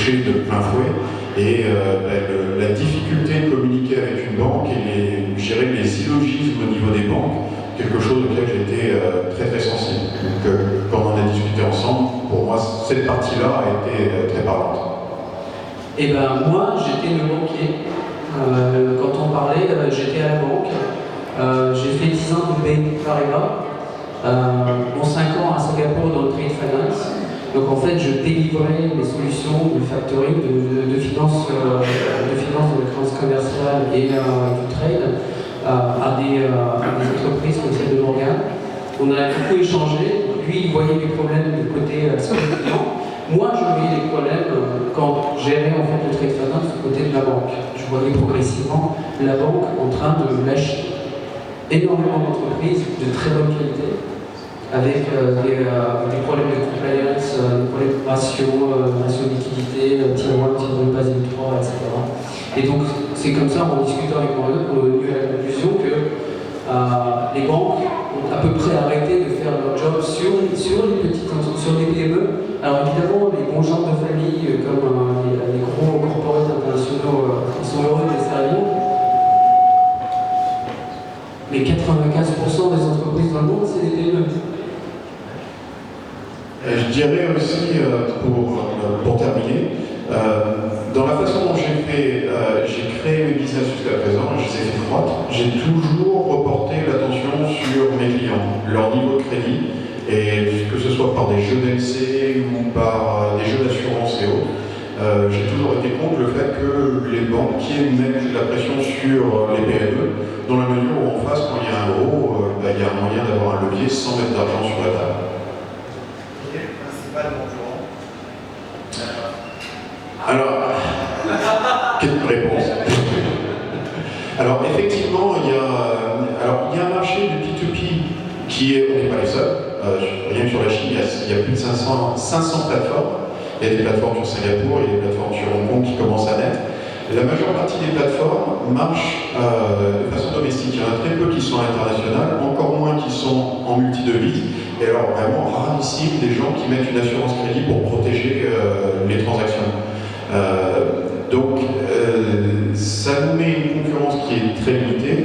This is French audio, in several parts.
touché de plein fouet. Et la difficulté de communiquer avec une banque et je dirais les syllogismes au niveau des banques, quelque chose auquel j'étais très très sensible. Donc quand on a discuté ensemble, pour moi cette partie-là a été très parlante. Et ben moi j'étais le banquier. Quand on parlait, j'étais à la banque. J'ai fait 10 ans de BNP Paribas, 5 ans à Singapour dans le trade finance. Donc en fait, je délivrais les solutions de factoring, de finance de créance commerciale et du trade à des entreprises comme celle de Morgan. On a beaucoup échangé. Lui, il voyait les problèmes du côté client. Moi, je voyais les problèmes quand je gérais en fait le trade finance du côté de la banque. Je voyais progressivement la banque en train de lâcher énormément d'entreprises de très bonne qualité, avec des problèmes de compliance, des problèmes de ratio de liquidité, tier 1, tier 2, Basel 3, etc. Et donc, c'est comme ça, en discutant avec moi-même, qu'on est venu à la conclusion que les banques ont à peu près arrêté de faire leur job sur les PME. Alors évidemment, les bons gens de famille, comme les gros corporates internationaux, ils sont heureux de les servir. Mais 95% des entreprises dans le monde, c'est des PME. Je dirais aussi, pour terminer, dans la façon dont j'ai créé mes business jusqu'à présent, je les ai fait croître, j'ai toujours reporté l'attention sur mes clients, leur niveau de crédit, et que ce soit par des jeux d'LC ou par des jeux d'assurance et autres, j'ai toujours été contre le fait que les banquiers mettent la pression sur les PME, dans la mesure où en face, quand il y a un euro, il y a un moyen d'avoir un levier sans mettre d'argent sur la table. Alors, quelle réponse? Alors, effectivement, il y a un marché du P2P qui est, on n'est pas les seuls. Rien que sur la Chine, il y a plus de 500 plateformes. Il y a des plateformes sur Singapour, il y a des plateformes sur Hong Kong qui commencent à naître. La majeure partie des plateformes marchent de façon domestique. Il y en a très peu qui sont internationales, encore moins qui sont en multidevise. Et alors, vraiment rarissime des gens qui mettent une assurance crédit pour protéger les transactions. Ça nous met une concurrence qui est très limitée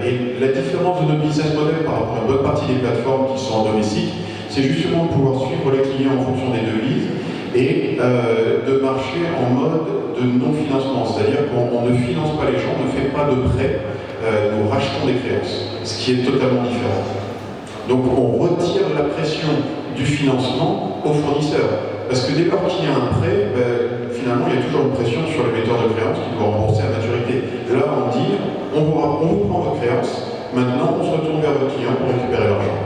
et la différence de notre business model par rapport à une bonne partie des plateformes qui sont en domestique, c'est justement de pouvoir suivre les clients en fonction des devises et de marcher en mode de non-financement, c'est-à-dire qu'on ne finance pas les gens, on ne fait pas de prêts, nous rachetons des créances, ce qui est totalement différent. Donc on retire la pression du financement aux fournisseurs. Parce que dès lors qu'il y a un prêt, finalement, il y a toujours une pression sur l'émetteur de créances qui doit rembourser à maturité. Là, on dit, on vous prend votre créance, maintenant on se retourne vers votre client pour récupérer l'argent.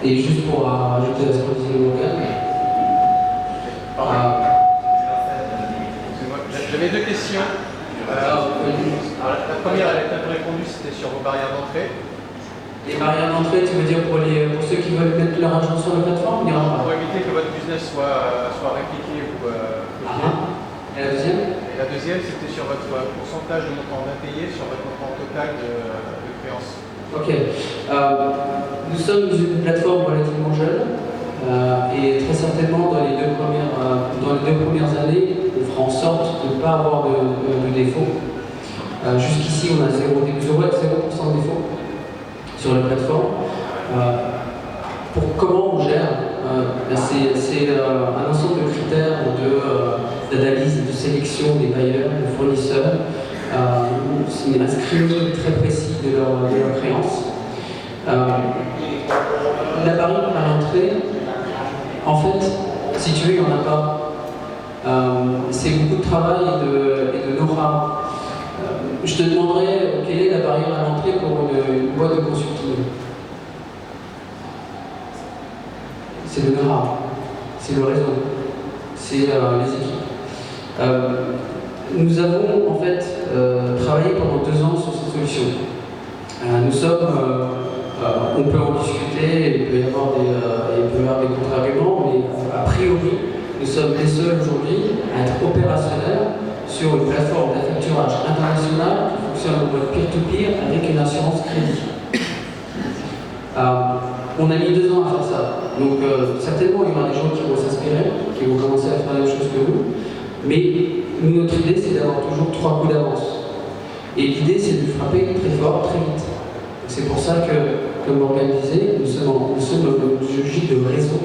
Et juste pour ajouter à ce qu'on disait Morgan, j'avais deux questions. Alors, la première, elle est un peu répondue, c'était sur vos barrières d'entrée. Les barrières d'entrée, tu veux dire pour ceux qui veulent mettre leur argent sur la plateforme? Pour éviter que votre business soit répliqué ou copié. Et la deuxième? Et la deuxième, c'était sur votre pourcentage de montant impayé sur votre montant total de créances. Ok. Nous sommes une plateforme relativement jeune et très certainement dans les deux premières années, on fera en sorte de ne pas avoir de défaut. Jusqu'ici, on a 0% de défaut sur la plateforme. Comment on gère? C'est un ensemble de critères d'analyse et de sélection des bailleurs, des fournisseurs. C'est un screening très précis de leur créance. La barrière à l'entrée, en fait, si tu veux, il n'y en a pas. C'est beaucoup de travail et de know-how. Je te demanderais quelle est la barrière à l'entrée pour une boîte de consulting. C'est le know-how, c'est le réseau, c'est les équipes. Nous avons en fait travaillé pendant 2 ans sur cette solution. On peut en discuter, il peut y avoir des contre-arguments, mais a priori, nous sommes les seuls aujourd'hui à être opérationnels sur une plateforme d'affacturage international qui fonctionne en mode peer-to-peer avec une assurance crédit. On a mis 2 ans à faire ça, donc certainement il y aura des gens qui vont s'inspirer. Mais nous, notre idée, c'est d'avoir toujours 3 coups d'avance. Et l'idée, c'est de frapper très fort, très vite. C'est pour ça que, comme Morgane disait, nous sommes dans une logique de réseau.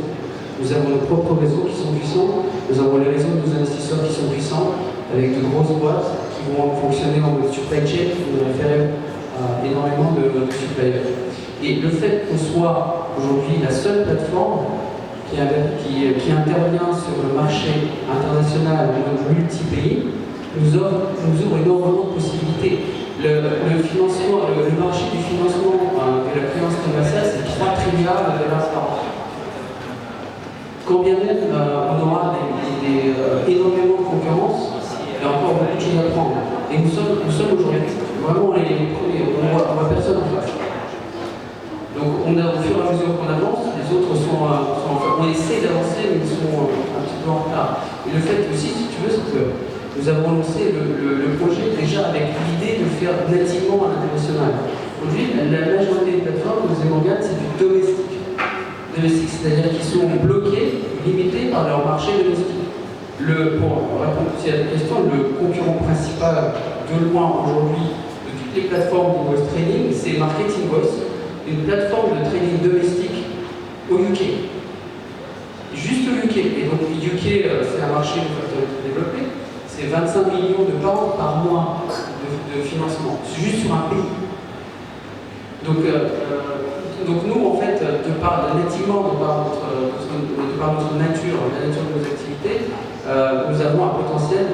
Nous avons nos propres réseaux qui sont puissants, nous avons les réseaux de nos investisseurs qui sont puissants, avec de grosses boîtes qui vont fonctionner en mode supply chain, qui vont référer à énormément de suppliers. Et le fait qu'on soit aujourd'hui la seule plateforme qui intervient sur le marché international en mode multi-pays, nous ouvre énormément de possibilités. Le financement, le marché du financement de la créance commerciale, c'est 3 trilliards de dollars par an. Quand bien même on aura énormément de concurrence, il y a encore beaucoup de choses à prendre. Et nous sommes aujourd'hui vraiment les premiers, on voit personne en face. Donc au fur et à mesure qu'on avance, les autres sont on essaie d'avancer, mais ils sont un petit peu en retard. Et le fait aussi, si tu veux, c'est que nous avons lancé le projet déjà avec l'idée de faire nativement à l'international. Aujourd'hui, la majorité des plateformes, nous aimons bien, c'est du domestique. Domestique, c'est-à-dire qu'ils sont bloqués, limités par leur marché domestique. Pour répondre aussi à la question, le concurrent principal de loin aujourd'hui de toutes les plateformes d'invoice trading, c'est Marketing Voice, une plateforme de trading domestique au UK. Juste au UK. Et donc, le UK, c'est un marché développé. C'est 25 millions de pounds par mois de financement, juste sur un pays. Donc nous, en fait, nativement, de par notre nature, la nature de nos activités, nous avons un potentiel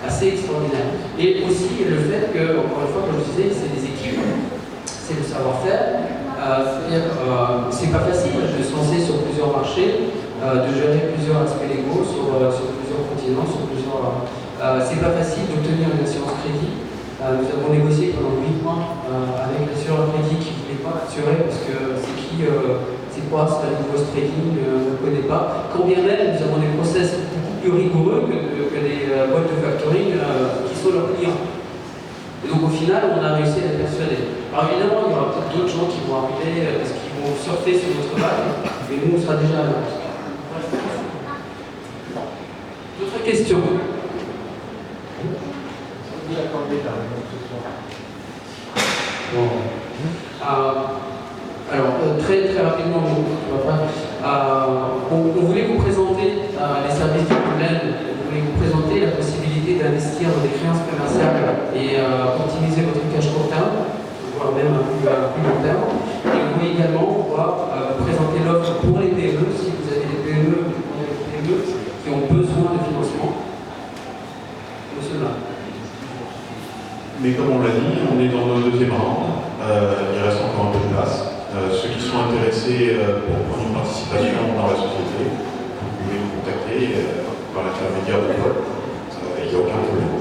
assez extraordinaire. Et aussi le fait que, encore une fois, comme je disais, c'est des équipes, c'est le savoir-faire. C'est pas facile de se lancer sur plusieurs marchés, de gérer plusieurs aspects légaux sur plusieurs continents, c'est pas facile d'obtenir une assurance crédit. Nous avons négocié pendant 8 mois avec l'assureur crédit qui ne voulait pas assurer parce que c'est quoi, c'est la invoice trading, on ne connaît pas. Quand bien même, nous avons des process beaucoup plus rigoureux que des boîtes de factoring qui sont leurs clients. Et donc au final, on a réussi à les persuader. Alors évidemment, il y aura peut-être d'autres gens qui vont arriver parce qu'ils vont surfer sur notre vague, mais nous, on sera déjà à l'avance. D'autres questions? Bon. Alors, très rapidement, on voulait vous présenter les services du Poulaine, on voulait vous présenter la possibilité d'investir dans des créances commerciales et optimiser votre cash court terme, voire même un plus long terme. Et on voulait également pouvoir vous présenter l'offre pour les PME, si vous avez des PME qui ont besoin de financement. Monsieur là. Mais comme on l'a dit, on est dans notre deuxième round. Il reste encore un peu de place. Ceux qui sont intéressés pour prendre une participation dans la société, vous pouvez nous contacter par l'intermédiaire de Paul. Il n'y a aucun problème.